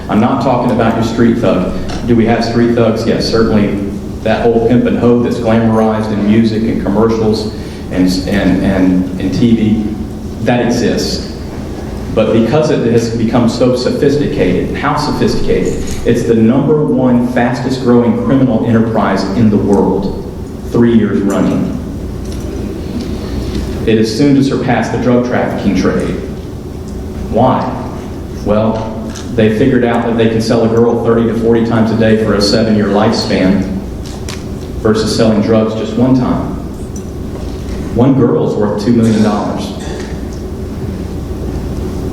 I'm not talking about your street thug. Do we have street thugs? Yes, certainly. That whole pimp and hoe that's glamorized in music and commercials and TV, that exists. But because it has become so sophisticated, how sophisticated? It's the #1 fastest growing criminal enterprise in the world, 3 years running. It is soon to surpass the drug trafficking trade. Why? Well, they figured out that they can sell a girl 30 to 40 times a day for a 7-year lifespan versus selling drugs just one time. One girl is worth $2 million.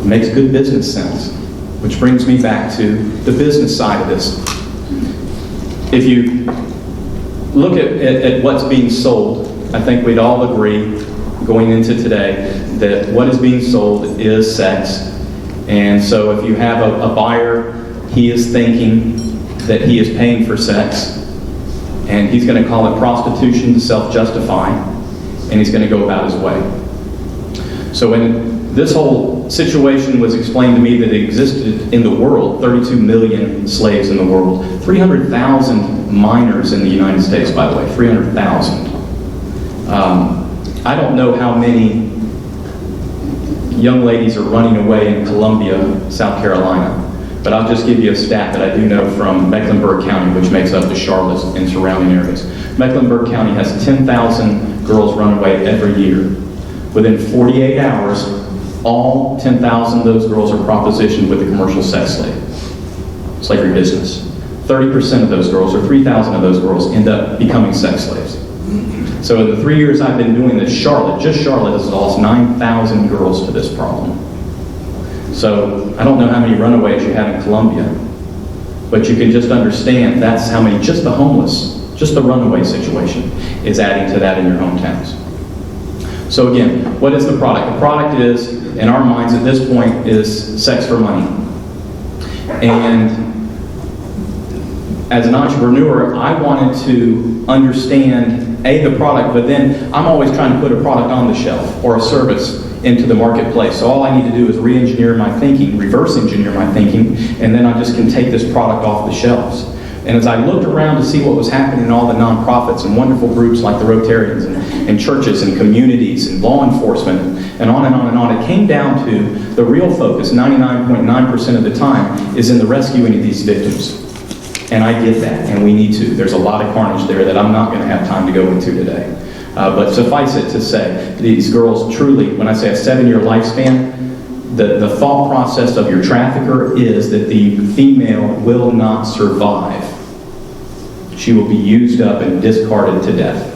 Makes good business sense, which brings me back to the business side of this. If you look at what's being sold, I think we'd all agree going into today that what is being sold is sex. And so if you have a buyer, he is thinking that he is paying for sex, and he's going to call it prostitution to self-justify, and he's going to go about his way. So when this whole situation was explained to me that it existed in the world, 32 million slaves in the world, 300,000 minors in the United States, by the way, 300,000. I don't know how many young ladies are running away in Columbia, South Carolina, but I'll just give you a stat that I do know from Mecklenburg County, which makes up the Charlotte and surrounding areas. Mecklenburg County has 10,000 girls run away every year. Within 48 hours, all 10,000 of those girls are propositioned with a commercial sex slavery business. 30% of those girls, or 3,000 of those girls, end up becoming sex slaves. So in the 3 years I've been doing this, just Charlotte has lost 9,000 girls to this problem. So I don't know how many runaways you have in Columbia, but you can just understand that's how many, just the homeless, just the runaway situation is adding to that in your hometowns. So again, what is the product? The product is, in our minds at this point, is sex for money. And as an entrepreneur, I wanted to understand, the product, but then I'm always trying to put a product on the shelf or a service into the marketplace. So all I need to do is re-engineer my thinking, reverse engineer my thinking, and then I just can take this product off the shelves. And as I looked around to see what was happening in all the nonprofits and wonderful groups like the Rotarians and churches and communities and law enforcement and on and on and on, it came down to the real focus, 99.9% of the time, is in the rescuing of these victims. And I get that, and we need to. There's a lot of carnage there that I'm not going to have time to go into today. But suffice it to say, these girls truly, when I say a 7-year lifespan, the thought process of your trafficker is that the female will not survive. She will be used up and discarded to death.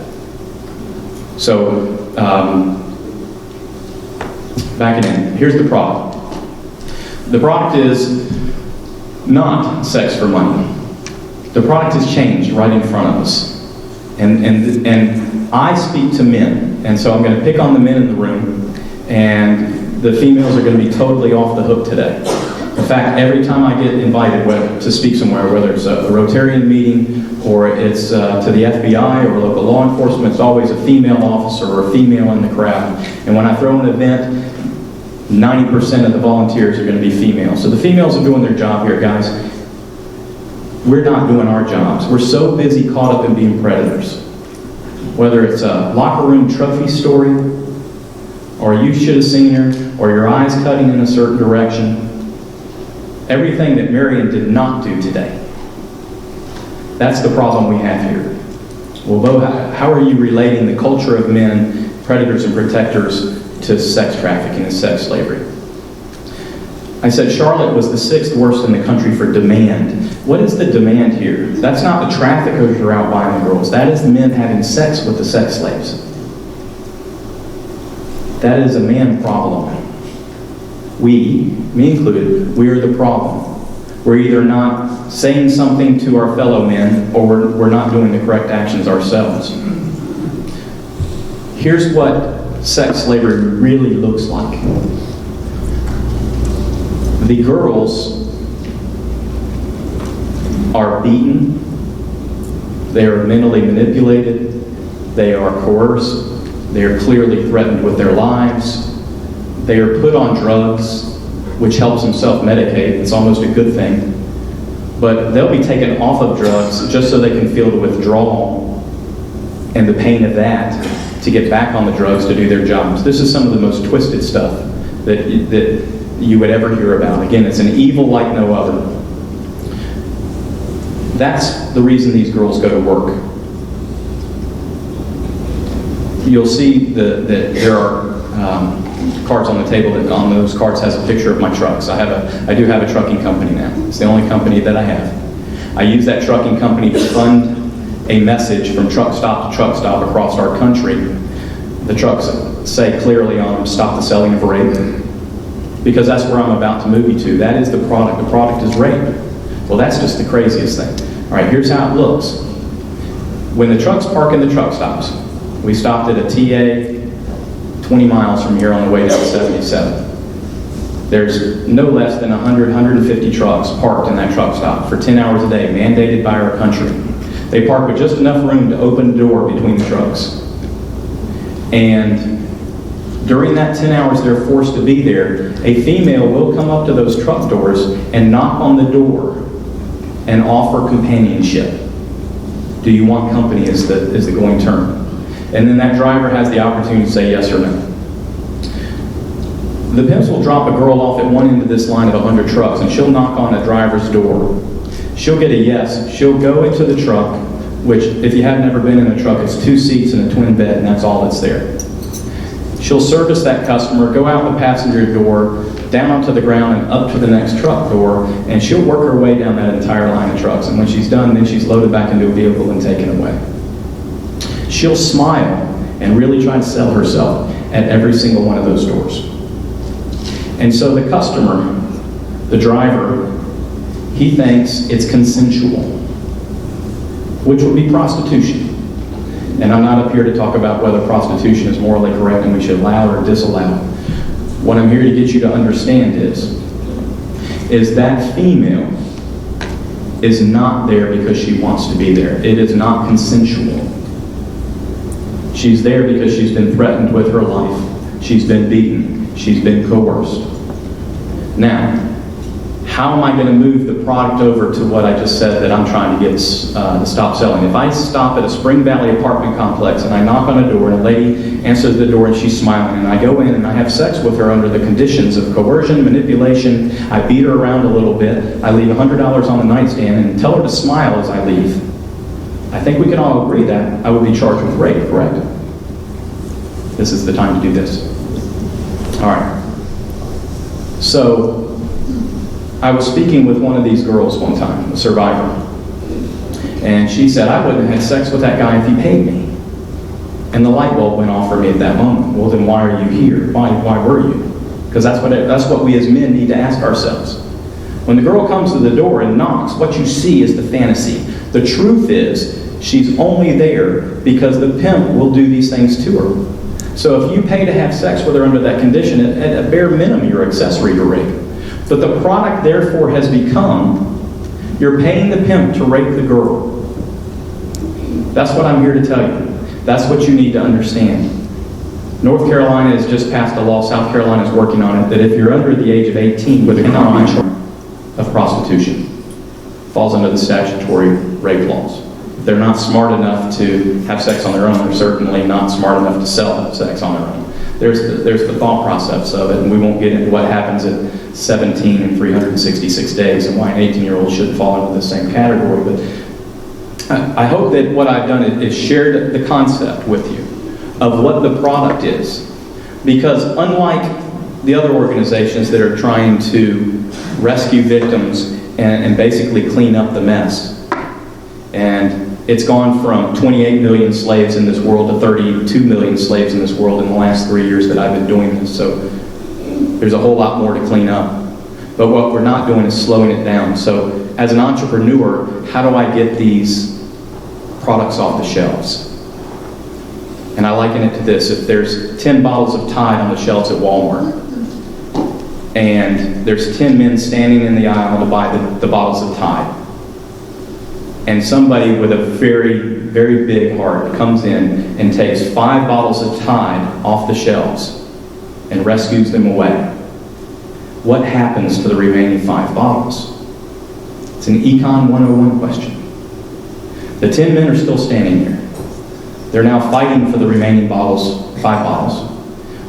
So, backing in, here's the product. The product is not sex for money. The product has changed right in front of us. And I speak to men, and so I'm going to pick on the men in the room, and the females are going to be totally off the hook today. In fact, every time I get invited to speak somewhere, whether it's a Rotarian meeting or it's to the FBI or local law enforcement, it's always a female officer or a female in the crowd. And when I throw an event, 90% of the volunteers are going to be female. So the females are doing their job here, guys. We're not doing our jobs. We're so busy caught up in being predators. Whether it's a locker room trophy story, or you should have seen her, or your eyes cutting in a certain direction. Everything that Marion did not do today. That's the problem we have here. Well, Bo, how are you relating the culture of men, predators and protectors, to sex trafficking and sex slavery? I said Charlotte was the 6th worst in the country for demand. What is the demand here? That's not the traffickers who are out buying the girls. That is the men having sex with the sex slaves. That is a man problem. We, me included, we are the problem. We're either not saying something to our fellow men, or we're not doing the correct actions ourselves. Here's what sex slavery really looks like. The girls are beaten, they are mentally manipulated, they are coerced, they are clearly threatened with their lives, they are put on drugs, which helps them self-medicate. It's almost a good thing. But they'll be taken off of drugs just so they can feel the withdrawal and the pain of that to get back on the drugs to do their jobs. This is some of the most twisted stuff that you would ever hear about. Again, it's an evil like no other. That's the reason these girls go to work. You'll see that there are cards on the table that on those cards has a picture of my trucks. I do have a trucking company now. It's the only company that I have. I use that trucking company to fund a message from truck stop to truck stop across our country. The trucks say clearly on them, stop the selling of rape, because that's where I'm about to move you to. That is the product. The product is rape. Well, that's just the craziest thing. All right, here's how it looks. When the trucks park in the truck stops, we stopped at a TA 20 miles from here on the way down 77. There's no less than 100, 150 trucks parked in that truck stop for 10 hours a day, mandated by our country. They park with just enough room to open the door between the trucks. And during that 10 hours they're forced to be there, a female will come up to those truck doors and knock on the door and offer companionship. Do you want company is the going term. And then that driver has the opportunity to say yes or no. The pimps will drop a girl off at one end of this line of 100 trucks, and she'll knock on a driver's door. She'll get a yes. She'll go into the truck, which, if you have never been in a truck, it's 2 seats and a twin bed, and that's all that's there. She'll service that customer, go out the passenger door, down onto the ground and up to the next truck door, and she'll work her way down that entire line of trucks. And when she's done, then she's loaded back into a vehicle and taken away. She'll smile and really try to sell herself at every single one of those doors. And so the customer, the driver, he thinks it's consensual, which would be prostitution. And I'm not up here to talk about whether prostitution is morally correct and we should allow or disallow. What I'm here to get you to understand is that female is not there because she wants to be there. It is not consensual. She's there because she's been threatened with her life. She's been beaten. She's been coerced. Now, how am I going to move the product over to what I just said that I'm trying to get to stop selling? If I stop at a Spring Valley apartment complex and I knock on a door and a lady answers the door and she's smiling, and I go in and I have sex with her under the conditions of coercion, manipulation, I beat her around a little bit, I leave $100 on the nightstand and tell her to smile as I leave, I think we can all agree that I would be charged with rape, correct? This is the time to do this. All right. So, I was speaking with one of these girls one time, a survivor, and she said, I wouldn't have had sex with that guy if he paid me. And the light bulb went off for me at that moment. Well, then why are you here? Why were you? Because that's what we as men need to ask ourselves. When the girl comes to the door and knocks, what you see is the fantasy. The truth is, she's only there because the pimp will do these things to her. So if you pay to have sex with her under that condition, at a bare minimum, you're accessory to rape. But the product, therefore, has become, you're paying the pimp to rape the girl. That's what I'm here to tell you. That's what you need to understand. North Carolina has just passed a law, South Carolina is working on it, that if you're under the age of 18 with a conviction of prostitution, falls under the statutory rape laws. If they're not smart enough to have sex on their own, they're certainly not smart enough to sell sex on their own. There's the thought process of it, and we won't get into what happens at 17 and 366 days and why an 18-year-old should fall into the same category. But I hope that what I've done is shared the concept with you of what the product is. Because unlike the other organizations that are trying to rescue victims and basically clean up the mess, and it's gone from 28 million slaves in this world to 32 million slaves in this world in the last 3 years that I've been doing this. So there's a whole lot more to clean up. But what we're not doing is slowing it down. So as an entrepreneur, how do I get these products off the shelves? And I liken it to this. If there's 10 bottles of Tide on the shelves at Walmart, and there's 10 men standing in the aisle to buy the bottles of Tide, and somebody with a very, very big heart comes in and takes 5 bottles of Tide off the shelves and rescues them away, what happens to the remaining 5 bottles? It's an Econ 101 question. The 10 men are still standing here. They're now fighting for the remaining bottles, 5 bottles.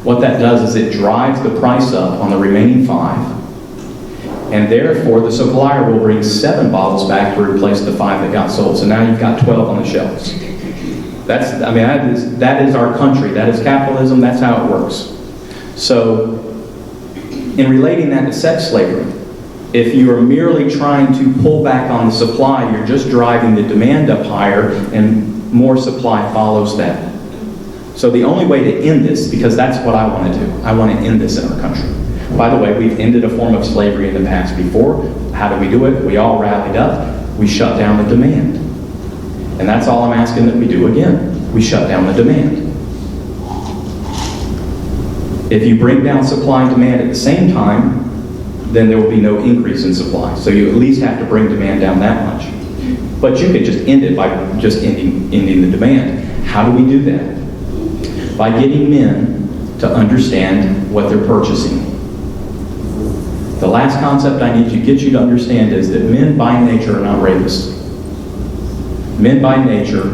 What that does is it drives the price up on the remaining 5, and therefore the supplier will bring 7 bottles back to replace the 5 that got sold. So now you've got 12 on the shelves. That is our country. That is capitalism. That's how it works. So, in relating that to sex slavery, if you are merely trying to pull back on the supply, you're just driving the demand up higher, and more supply follows that. So the only way to end this, because that's what I want to do, I want to end this in our country. By the way, we've ended a form of slavery in the past before. How did we do it? We all rallied up. We shut down the demand. And that's all I'm asking that we do again. We shut down the demand. If you bring down supply and demand at the same time, then there will be no increase in supply. So you at least have to bring demand down that much. But you could just end it by just ending the demand. How do we do that? By getting men to understand what they're purchasing. The last concept I need to get you to understand is that men by nature are not rapists. Men by nature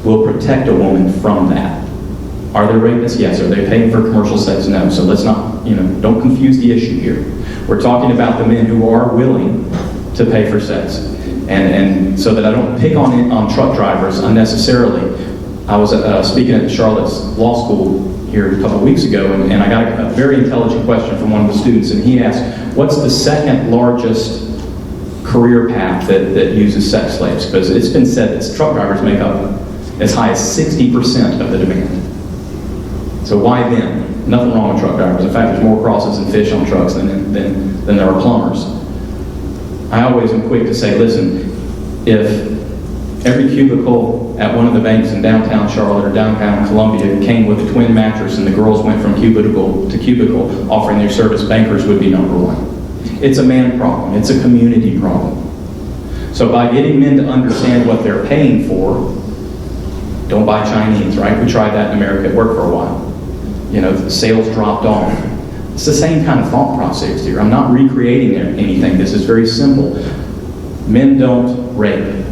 will protect a woman from that. Are they rapists? Yes. Are they paying for commercial sex? No. So let's not, don't confuse the issue here. We're talking about the men who are willing to pay for sex. And so that I don't pick on truck drivers unnecessarily, I was speaking at Charlotte's Law School here a couple of weeks ago, and I got a very intelligent question from one of the students, and he asked, what's the second largest career path that uses sex slaves? Because it's been said that truck drivers make up as high as 60% of the demand. So why them? Nothing wrong with truck drivers. In fact, there's more crosses and fish on trucks than there are plumbers. I always am quick to say, listen, if every cubicle at one of the banks in downtown Charlotte or downtown Columbia came with a twin mattress and the girls went from cubicle to cubicle offering their service, bankers would be number one. It's a man problem. It's a community problem. So by getting men to understand what they're paying for, don't buy Chinese, right? We tried that in America. It worked for a while. The sales dropped off. It's the same kind of thought process here. I'm not recreating anything. This is very simple. Men don't rape.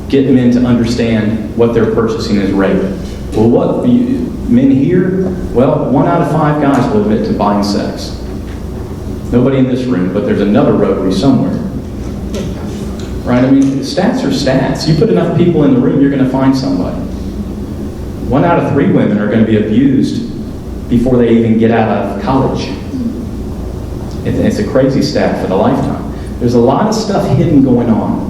Get men to understand what they're purchasing is rape. Well, what men here? Well, 1 out of 5 guys will admit to buying sex. Nobody in this room, but there's another Rotary somewhere. Right? Stats are stats. You put enough people in the room, you're going to find somebody. 1 out of 3 women are going to be abused before they even get out of college. It's a crazy stat for the lifetime. There's a lot of stuff hidden going on.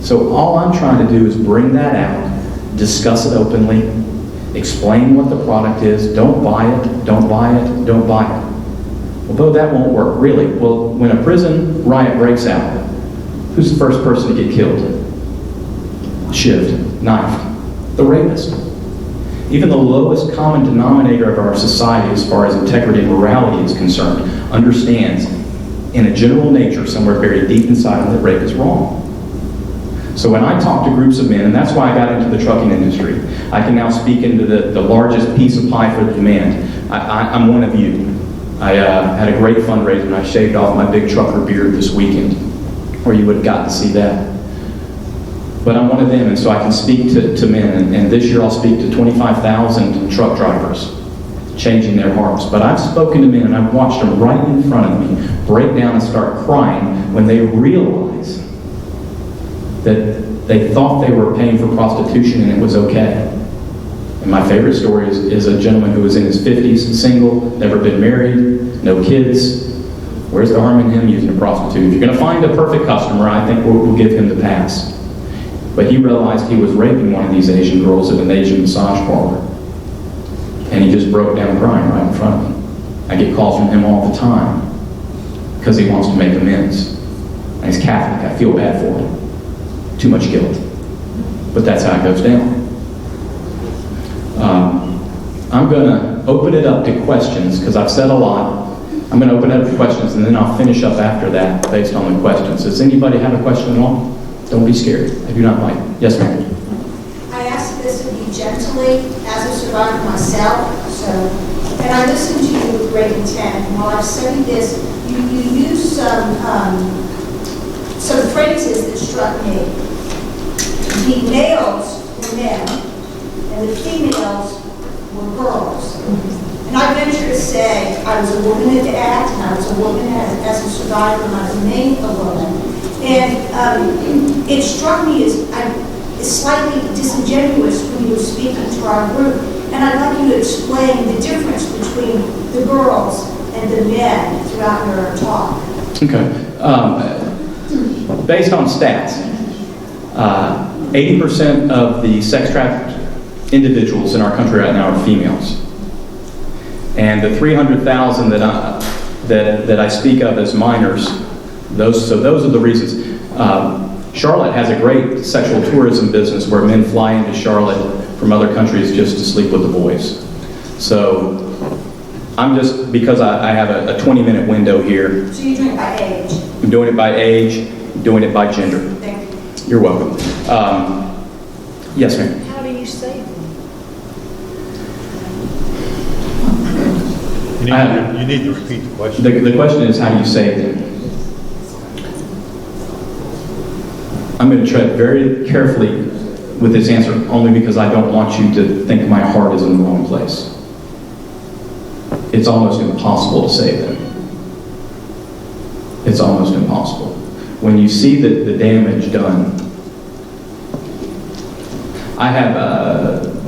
So all I'm trying to do is bring that out, discuss it openly, explain what the product is, don't buy it, don't buy it, don't buy it. Although that won't work, really. Well, when a prison riot breaks out, who's the first person to get killed? Shivved, knifed. The rapist. Even the lowest common denominator of our society as far as integrity and morality is concerned understands in a general nature somewhere very deep inside of that rape is wrong. So when I talk to groups of men, and that's why I got into the trucking industry, I can now speak into the largest piece of pie for the demand. I'm one of you. I had a great fundraiser and I shaved off my big trucker beard this weekend, or you would have gotten to see that. But I'm one of them, and so I can speak to men, and this year I'll speak to 25,000 truck drivers, changing their hearts. But I've spoken to men, and I've watched them right in front of me break down and start crying when they realize that they thought they were paying for prostitution and it was okay. And my favorite story is a gentleman who was in his 50s, single, never been married, no kids. Where's the harm in him using a prostitute? If you're going to find a perfect customer, I think we'll give him the pass. But he realized he was raping one of these Asian girls at an Asian massage parlor. And he just broke down crying right in front of me. I get calls from him all the time because he wants to make amends. And he's Catholic. I feel bad for him. Too much guilt. But that's how it goes down. I'm going to open it up to questions because I've said a lot. I'm going to open it up to questions and then I'll finish up after that based on the questions. Does anybody have a question at all? Don't be scared. I do not like it. Yes, ma'am. I ask this of you gently as a survivor myself. And I listened to you with great intent. And while I've studied this, you used some phrases that struck me. The males were men, and the females were girls. And I venture to say I was a woman at the act, and I was a woman as a survivor, and I remain a woman. And it struck me as slightly disingenuous when you were speaking to our group. And I'd like you to explain the difference between the girls and the men throughout your talk. Okay. Based on stats, 80% of the sex-trafficked individuals in our country right now are females. And the 300,000 that I speak of as minors, those are the reasons. Charlotte has a great sexual tourism business where men fly into Charlotte from other countries just to sleep with the boys. So I'm just, because I have a 20-minute window here. So you're doing it by age? I'm doing it by age, doing it by gender. Thank you. You're welcome. Yes, ma'am. How do you save them? You need to repeat the question. The question is, how do you save them? I'm going to tread very carefully with this answer, only because I don't want you to think my heart is in the wrong place. It's almost impossible to save them. It's almost impossible. When you see the damage done, I have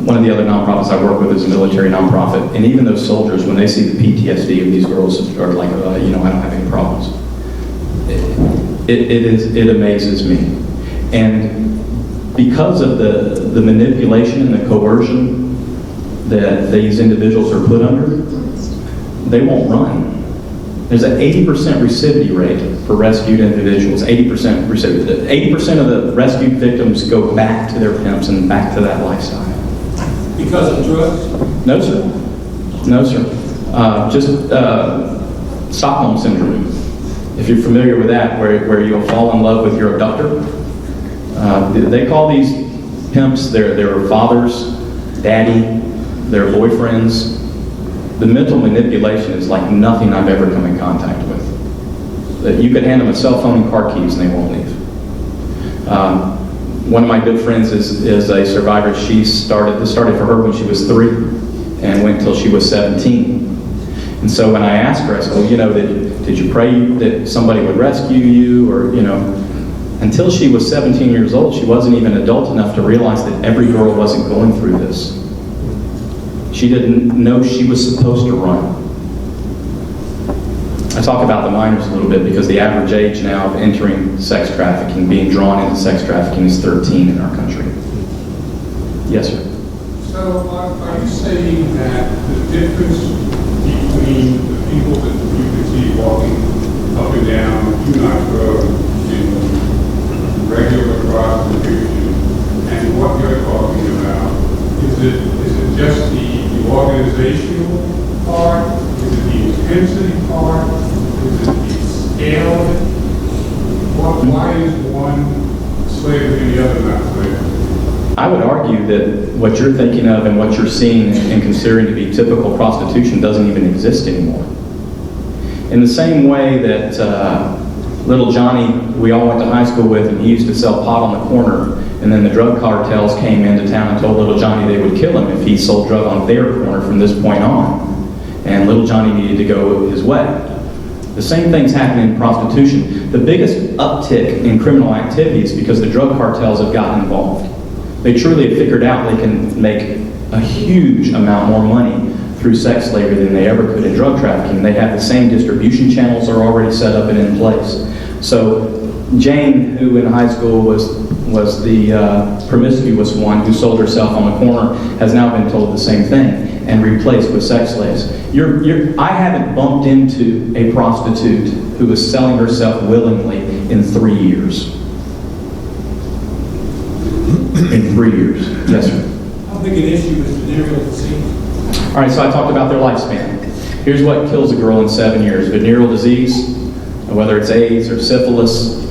one of the other nonprofits I work with is a military nonprofit, and even those soldiers, when they see the PTSD of these girls, are like, I don't have any problems. It amazes me. And because of the manipulation and the coercion that these individuals are put under, they won't run. There's an 80% recidivity rate for rescued individuals. 80% recidivity. 80% of the rescued victims go back to their pimps and back to that lifestyle. Because of drugs? No, sir. No, sir. Just Stockholm Syndrome. If you're familiar with that, where you'll fall in love with your abductor. They call these pimps their fathers, daddy, their boyfriends. The mental manipulation is like nothing I've ever come in contact with. That you could hand them a cell phone and car keys and they won't leave. One of my good friends is a survivor. This started for her when she was 3 and went until she was 17. And so when I asked her, I said, well, did you pray that somebody would rescue you? Or, until she was 17 years old, she wasn't even adult enough to realize that every girl wasn't going through this. She didn't know she was supposed to run. I talk about the minors a little bit because the average age now of entering sex trafficking, being drawn into sex trafficking, is 13 in our country. Yes, sir. So are you saying that the difference between the people that you can see walking up and down United Road in regular prostitution and what you're talking about, is it just the organizational part? Is it the intensity part? Is it the scale of it? Why is one slave and the other not slave? I would argue that what you're thinking of and what you're seeing and considering to be typical prostitution doesn't even exist anymore. In the same way that little Johnny, we all went to high school with, and he used to sell pot on the corner, and then the drug cartels came into town and told little Johnny they would kill him if he sold drug on their corner from this point on. And little Johnny needed to go his way. The same thing's happening in prostitution. The biggest uptick in criminal activity is because the drug cartels have gotten involved. They truly have figured out they can make a huge amount more money through sex slavery than they ever could in drug trafficking. They have the same distribution channels are already set up and in place. So Jane, who in high school was the promiscuous one who sold herself on the corner, has now been told the same thing and replaced with sex slaves. I haven't bumped into a prostitute who is selling herself willingly in 3 years. In 3 years. Yes, sir. How big an issue is venereal disease? All right, so I talked about their lifespan. Here's what kills a girl in 7 years. Venereal disease, whether it's AIDS or syphilis,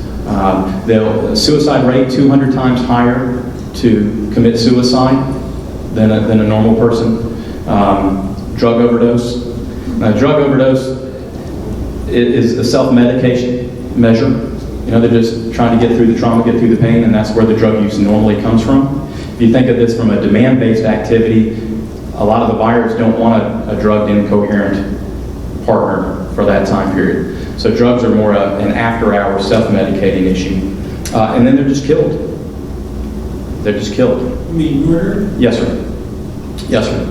the suicide rate 200 times higher to commit suicide than a normal person. Drug overdose. Drug overdose is a self-medication measure. You know, they're just trying to get through the trauma, get through the pain, and that's where the drug use normally comes from. If you think of this from a demand-based activity, a lot of the buyers don't want a drugged, incoherent partner for that time period. So drugs are more an after-hour self-medicating issue. And then they're just killed. They're just killed. You mean murder? Yes, sir. Yes, sir.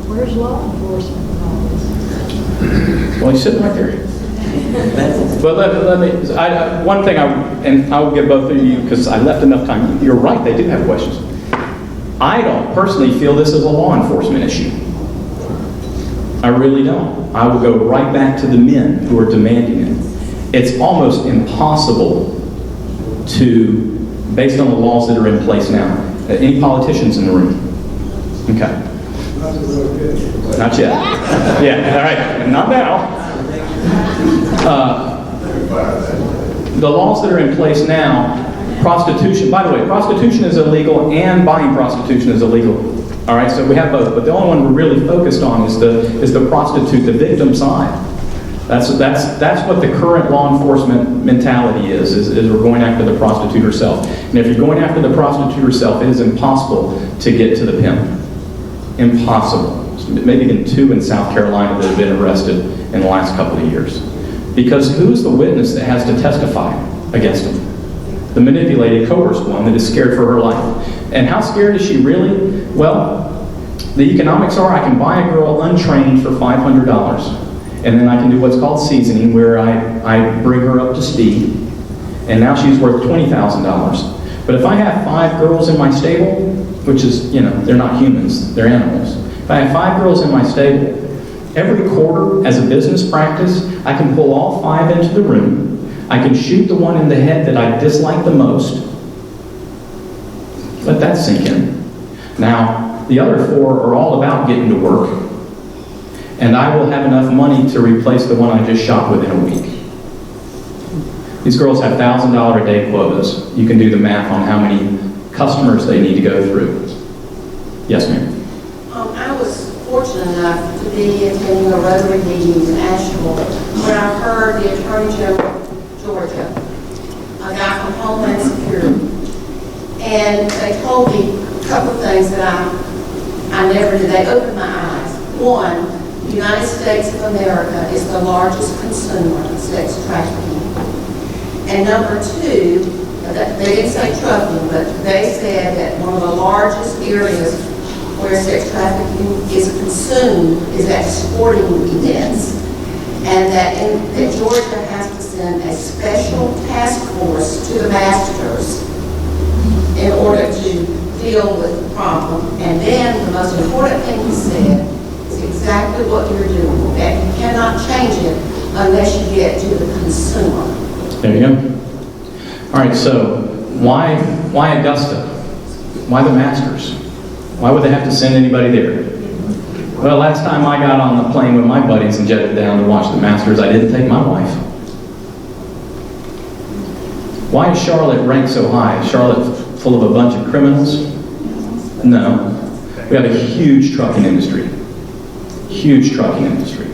Where's law enforcement in all this? Well, he's sitting right there. But let me, one thing, and I will give both of you, because I left enough time. You're right, they do have questions. I don't personally feel this is a law enforcement issue. I really don't. I will go right back to the men who are demanding it. It's almost impossible to, based on the laws that are in place now. Any politicians in the room? Okay. Not yet. Yeah, all right. Not now. The laws that are in place now, prostitution, by the way, prostitution is illegal and buying prostitution is illegal. All right, so we have both, but the only one we're really focused on is the prostitute, the victim side. That's what the current law enforcement mentality is we're going after the prostitute herself. And if you're going after the prostitute herself, it is impossible to get to the pimp. Impossible. Maybe even 2 in South Carolina that have been arrested in the last couple of years. Because who's the witness that has to testify against him? The manipulated, coerced one that is scared for her life. And how scared is she really? Well, the economics are I can buy a girl untrained for $500. And then I can do what's called seasoning, where I bring her up to speed. And now she's worth $20,000. But if I have 5 girls in my stable, which is, you know, they're not humans, they're animals. If I have 5 girls in my stable, every quarter, as a business practice, I can pull all 5 into the room. I can shoot the one in the head that I dislike the most. Let that sink in. Now, the other 4 are all about getting to work. And I will have enough money to replace the one I just shot within a week. These girls have $1,000 a day quotas. You can do the math on how many customers they need to go through. Yes, ma'am. I was fortunate enough to be attending a Rotary meeting in Asheville where I heard the Attorney General of Georgia, a guy from Homeland Security, and they told me a couple of things that I never did. They opened my eyes. One, the United States of America is the largest consumer of sex trafficking. And number 2, they didn't say trafficking, but they said that one of the largest areas where sex trafficking is consumed is at sporting events, and that Georgia has to send a special task force to the masters in order to deal with the problem. And then the most important thing he said is exactly what you're doing, that you cannot change it unless you get to the consumer. There you go. All right, so why Augusta? Why the Masters? Why would they have to send anybody there? Well, last time I got on the plane with my buddies and jetted down to watch the Masters, I didn't take my wife. Why is Charlotte ranked so high? Is Charlotte full of a bunch of criminals? No. We have a huge trucking industry. Huge trucking industry.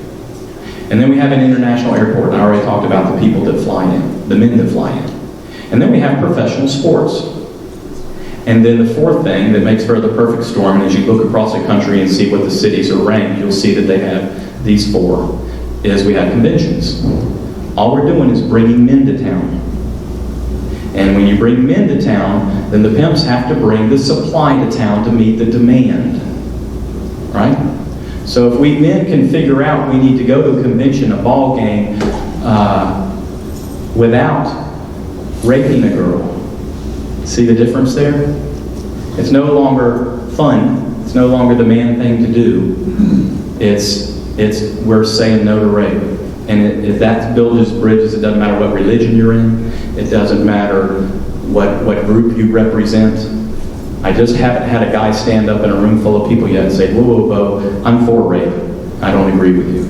And then we have an international airport. I already talked about the people that fly in, the men that fly in. And then we have professional sports. And then the 4th thing that makes for the perfect storm, and as you look across the country and see what the cities are ranked, you'll see that they have these 4, is we have conventions. All we're doing is bringing men to town. And when you bring men to town, then the pimps have to bring the supply to town to meet the demand. Right? So if we men can figure out we need to go to a convention, a ball game, without raping a girl, see the difference there? It's no longer fun. It's no longer the man thing to do. We're saying no to rape. And if that builds bridges, it doesn't matter what religion you're in. It doesn't matter what group you represent. I just haven't had a guy stand up in a room full of people yet and say, whoa, whoa, whoa, I'm for rape. I don't agree with you.